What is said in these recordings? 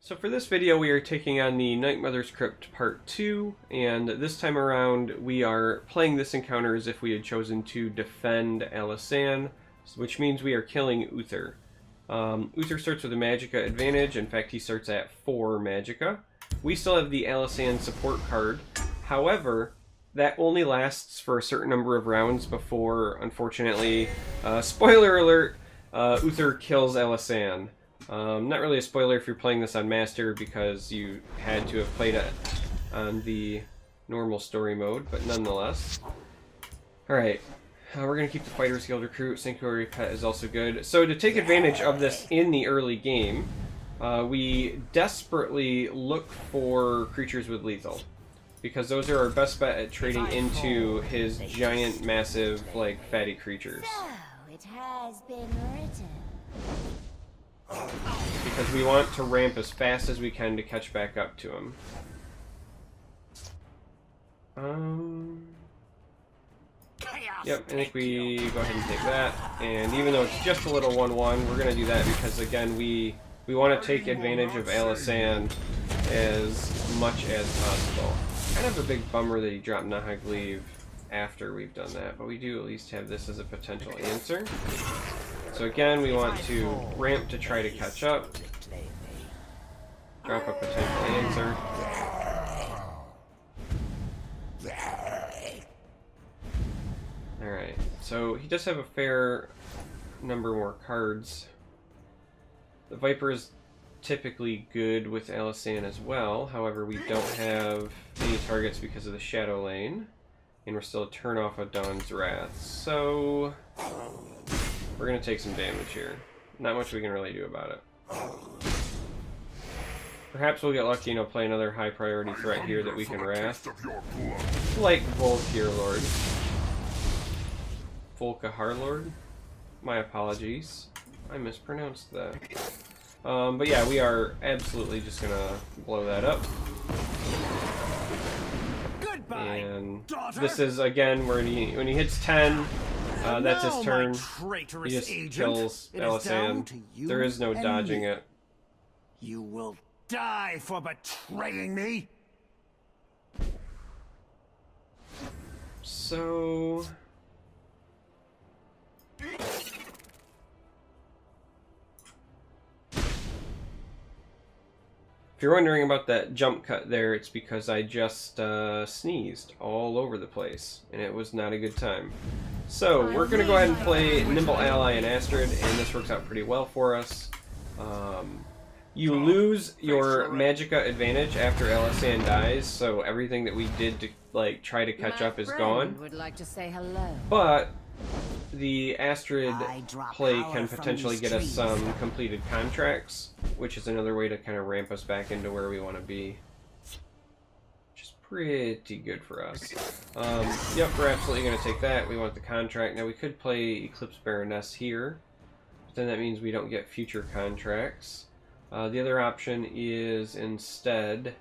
So for this video we are taking on the Night Mother's Crypt Part 2, and this time around we are playing this encounter as if we had chosen to defend Alisanne, which means we are killing Uther. Uther starts with a Magicka advantage. In fact, he starts at 4 Magicka. We still have the Alisanne support card. However, that only lasts for a certain number of rounds before, unfortunately, spoiler alert, Uther kills Alisanne. Not really a spoiler if you're playing this on Master because you had to have played it on the normal story mode, but nonetheless. Alright, we're going to keep the Fighters Guild recruit. Sanctuary Pet is also good. So to take advantage of this in the early game, we desperately look for creatures with lethal, because those are our best bet at trading into his giant, massive, like, fatty creatures. So, it has been written. Because we want to ramp as fast as we can to catch back up to him. Yep, I think we go ahead and take that. And even though it's just a little 1-1, we're going to do that because, again, we want to take advantage of Alisanne as much as possible. Kind of a big bummer that he dropped Nahagleave after we've done that, but we do at least have this as a potential answer. So again, we want to ramp to try to catch up. Drop a potential answer. Alright, so he does have a fair number more cards. The Viper is typically good with Alisanne as well, however we don't have any targets because of the Shadow Lane. And we're still a turn off of Dawn's Wrath, so we're going to take some damage here. Not much we can really do about it. Perhaps we'll get lucky and play another high priority threat here that we can Wrath. Like Volkir Lord. Volkahar Lord? My apologies. I mispronounced that. But yeah, we are absolutely just going to blow that up. And this is, again, where when he hits 10, that's his turn. He just kills Alisanne. There is no dodging it. You will die for betraying me. So if you're wondering about that jump cut there, it's because I just sneezed all over the place, and it was not a good time. So, we're going to go ahead and play Nimble Ally and Astrid, and this works out pretty well for us. You lose your Magicka advantage after Alisanne dies, so everything that we did to try to catch up is gone. Would like to say hello. But the Astrid play can potentially get us some completed contracts, which is another way to kind of ramp us back into where we want to be. Which is pretty good for us. Yep, we're absolutely going to take that. We want the contract. Now we could play Eclipse Baroness here, but then that means we don't get future contracts. The other option is instead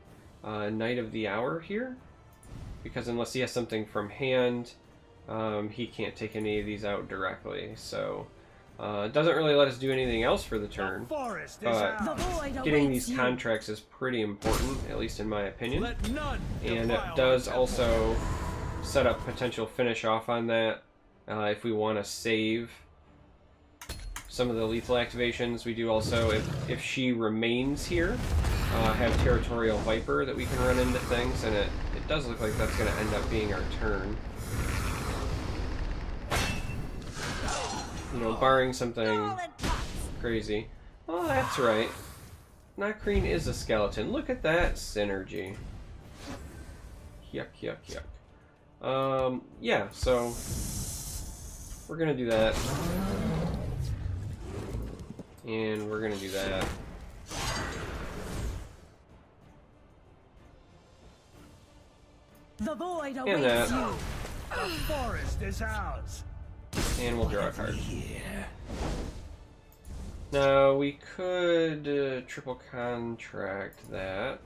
Knight of the Hour here, because unless he has something from hand, he can't take any of these out directly, so it doesn't really let us do anything else for the turn, but getting these contracts is pretty important, at least in my opinion, and it does also set up potential finish off on that if we want to save some of the lethal activations. We do also, if she remains here, have Territorial Viper that we can run into things, and it does look like that's going to end up being our turn. You know, barring something crazy. Oh, that's right. Nakreen is a skeleton. Look at that synergy. Yuck, yuck, yuck. Yeah, so we're gonna do that. And we're gonna do that. The void And awaits that. you. The forest is ours. And we'll draw a card. Now, we could triple contract that.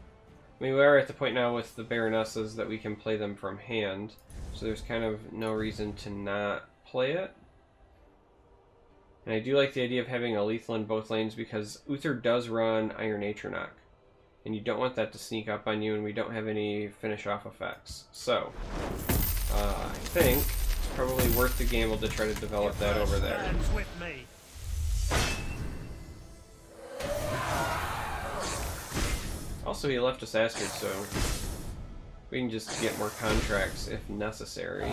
I mean, we are at the point now with the Baronesses that we can play them from hand, so there's kind of no reason to not play it. And I do like the idea of having a lethal in both lanes because Uther does run Iron Atronach. And you don't want that to sneak up on you, and we don't have any finish off effects. So, I think it's probably worth the gamble to try to develop that over there. With me. Also, he left us Astrid, so we can just get more contracts if necessary.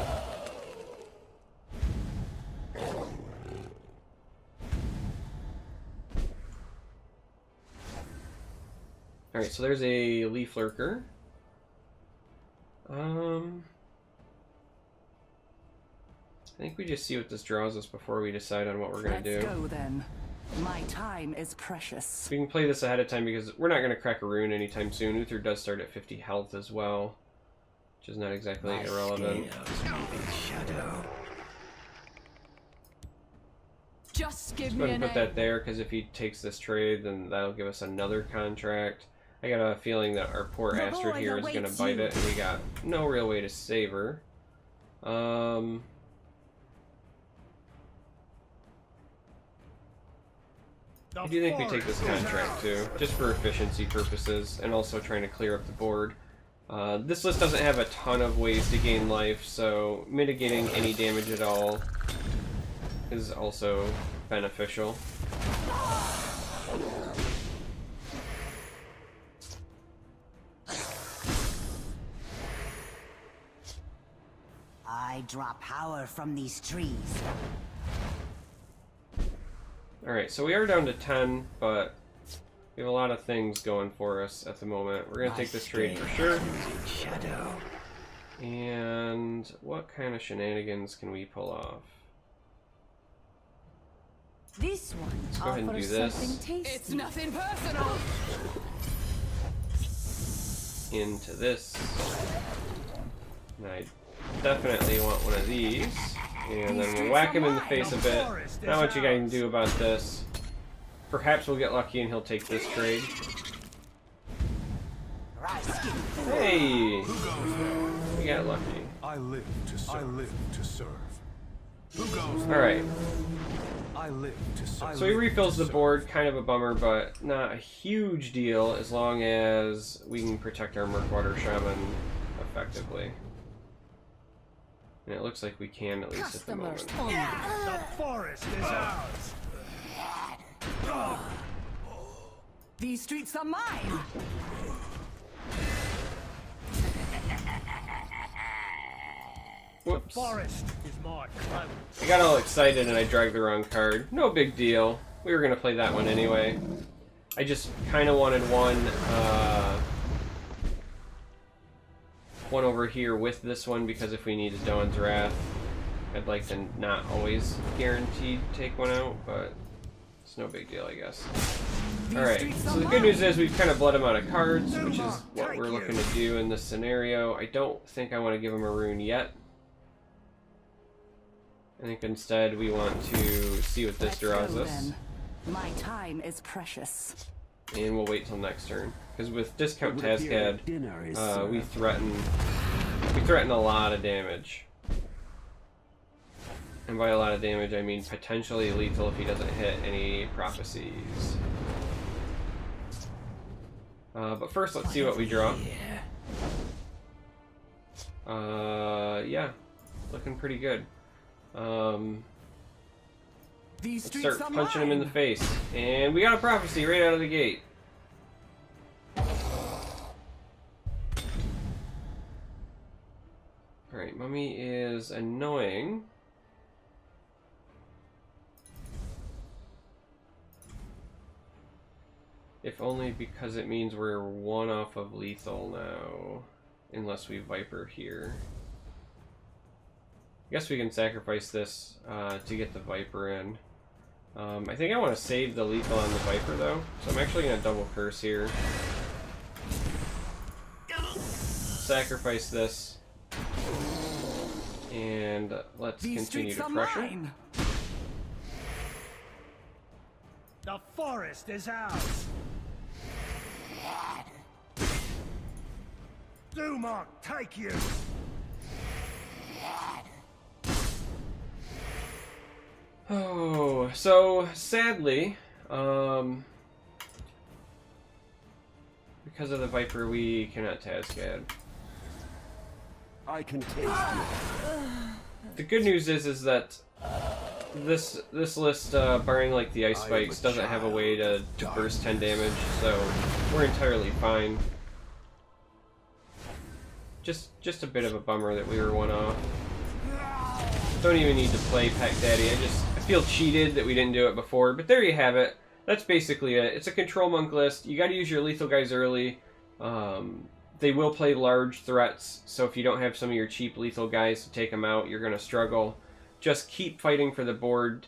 Alright, so there's a leaf lurker. I think we just see what this draws us before we decide on what we're gonna do. Let's go then. My time is precious. We can play this ahead of time because we're not gonna crack a rune anytime soon. Uther does start at 50 health as well, which is not exactly irrelevant. Just give Go me ahead an and put that there, because if he takes this trade, then that'll give us another contract. I got a feeling that our poor The Astrid boy here is going to bite awaits it, and we got no real way to save her. I do think we take this contract too, just for efficiency purposes, and also trying to clear up the board. This list doesn't have a ton of ways to gain life, so mitigating any damage at all is also beneficial. I draw power from these trees. Alright, so we are down to 10, but we have a lot of things going for us at the moment. We're going to take this trade for sure. And what kind of shenanigans can we pull off? This one Let's go ahead and do this. It's nothing personal. Into this. And I definitely want one of these. And then we'll whack him in the face a bit. Not much you guys can do about this. Perhaps we'll get lucky and he'll take this trade. Hey! We got lucky. I live to serve. I live to serve. Who goes? Alright. I live to serve. So he refills the board, kind of a bummer, but not a huge deal as long as we can protect our Murkwater Shaman effectively. And it looks like we can, at least at the moment. The forest is ours. These streets are mine. Whoops. Forest is my cloak. I got all excited and I dragged the wrong card. No big deal. We were going to play that one anyway. I just kind of wanted one over here with this one, because if we needed Dawn's Wrath, I'd like to not always guaranteed take one out, but it's no big deal, I guess. Alright, so the good news is we've kind of bled him out of cards, which is what we're looking to do in this scenario. I don't think I want to give him a rune yet. I think instead we want to see what this draws us. My time is precious. And we'll wait till next turn. Because with Discount Tazcad, we threaten a lot of damage. And by a lot of damage, I mean potentially lethal if he doesn't hit any prophecies. But first, let's see what we draw. Yeah, looking pretty good. Let's start punching him in the face. And we got a prophecy right out of the gate. Alright, Mummy is annoying. If only because it means we're one off of lethal now. Unless we Viper here. I guess we can sacrifice this to get the Viper in. I think I want to save the lethal on the Viper though, so I'm actually going to double curse here. Sacrifice this. And let's continue to pressure. The forest is ours. Dumark, take you. Oh, so sadly, we because of the Viper, we cannot Tascad. I can taste you. The good news is that this list, barring like the ice spikes, doesn't have a way to burst 10 damage, so we're entirely fine. Just a bit of a bummer that we were one off. Don't even need to play Pack Daddy. I feel cheated that we didn't do it before, but there you have it. That's basically it. It's a control monk list. You got to use your lethal guys early. They will play large threats, so if you don't have some of your cheap lethal guys to take them out, you're going to struggle. Just keep fighting for the board.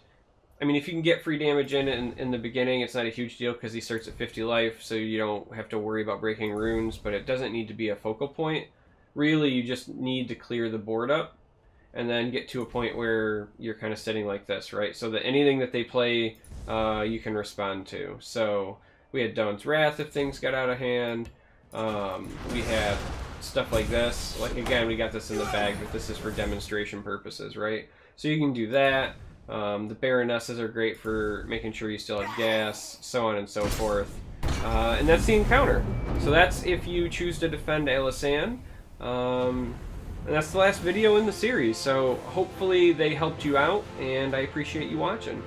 I mean, if you can get free damage in the beginning, it's not a huge deal because he starts at 50 life, so you don't have to worry about breaking runes, but it doesn't need to be a focal point. Really, you just need to clear the board up and then get to a point where you're kind of sitting like this, right? So that anything that they play, you can respond to. So we had Dawn's Wrath if things got out of hand. We had stuff like this. Like, again, we got this in the bag, but this is for demonstration purposes, right? So you can do that. The Baronesses are great for making sure you still have gas, so on and so forth. And that's the encounter. So that's if you choose to defend Alisanne. And that's the last video in the series, so hopefully they helped you out, and I appreciate you watching.